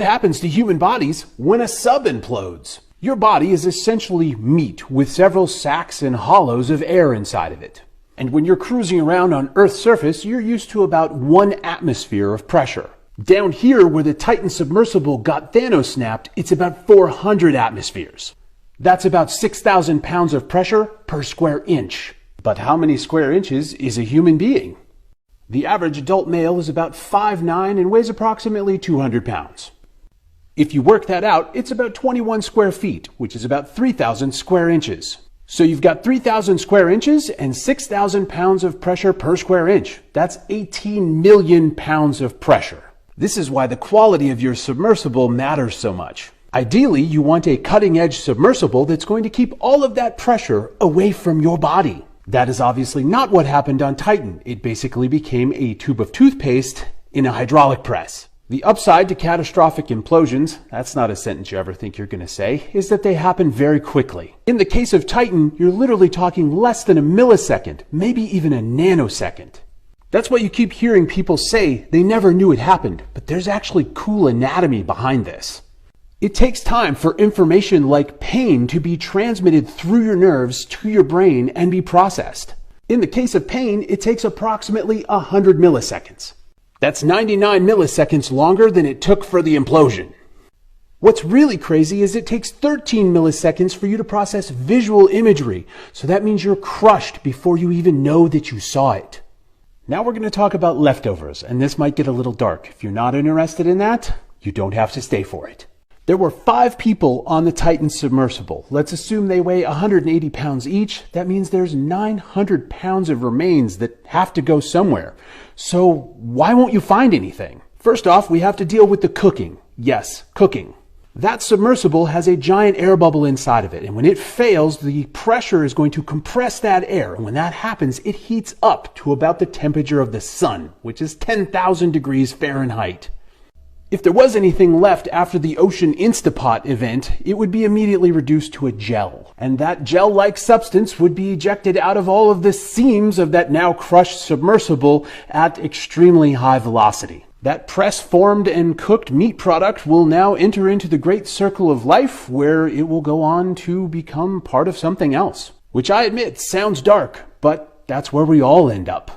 What happens to human bodies when a sub implodes? Your body is essentially meat with several sacs and hollows of air inside of it. And when you're cruising around on Earth's surface, you're used to about 1 atmosphere of pressure. Down here, where the Titan submersible got Thanos-snapped, it's about 400 atmospheres. That's about 6,000 pounds of pressure per square inch. But how many square inches is a human being? The average adult male is about 5'9" and weighs approximately 200 pounds. If you work that out, it's about 21 square feet, which is about 3,000 square inches. So you've got 3,000 square inches and 6,000 pounds of pressure per square inch. That's 18 million pounds of pressure. This is why the quality of your submersible matters so much. Ideally, you want a cutting-edge submersible that's going to keep all of that pressure away from your body. That is obviously not what happened on Titan. It basically became a tube of toothpaste in a hydraulic press. The upside to catastrophic implosions, that's not a sentence you ever think you're going to say, is that they happen very quickly. In the case of Titan, you're literally talking less than a millisecond, maybe even a nanosecond. That's what you keep hearing people say. They never knew it happened, but there's actually cool anatomy behind this. It takes time for information like pain to be transmitted through your nerves to your brain and be processed. In the case of pain, it takes approximately 100 milliseconds. That's 99 milliseconds longer than it took for the implosion. What's really crazy is it takes 13 milliseconds for you to process visual imagery, so that means you're crushed before you even know that you saw it. Now we're going to talk about leftovers, and this might get a little dark. If you're not interested in that, you don't have to stay for it. There were 5 people on the Titan submersible. Let's assume they weigh 180 pounds each. That means there's 900 pounds of remains that have to go somewhere. So why won't you find anything? First off, we have to deal with the cooking. Yes, cooking. That submersible has a giant air bubble inside of it, and when it fails, the pressure is going to compress that air, and when that happens, it heats up to about the temperature of the sun, which is 10,000 degrees Fahrenheit. If there was anything left after the Ocean Instapot event, it would be immediately reduced to a gel. And that gel-like substance would be ejected out of all of the seams of that now crushed submersible at extremely high velocity. That press-formed and cooked meat product will now enter into the great circle of life where it will go on to become part of something else. Which I admit sounds dark, but that's where we all end up.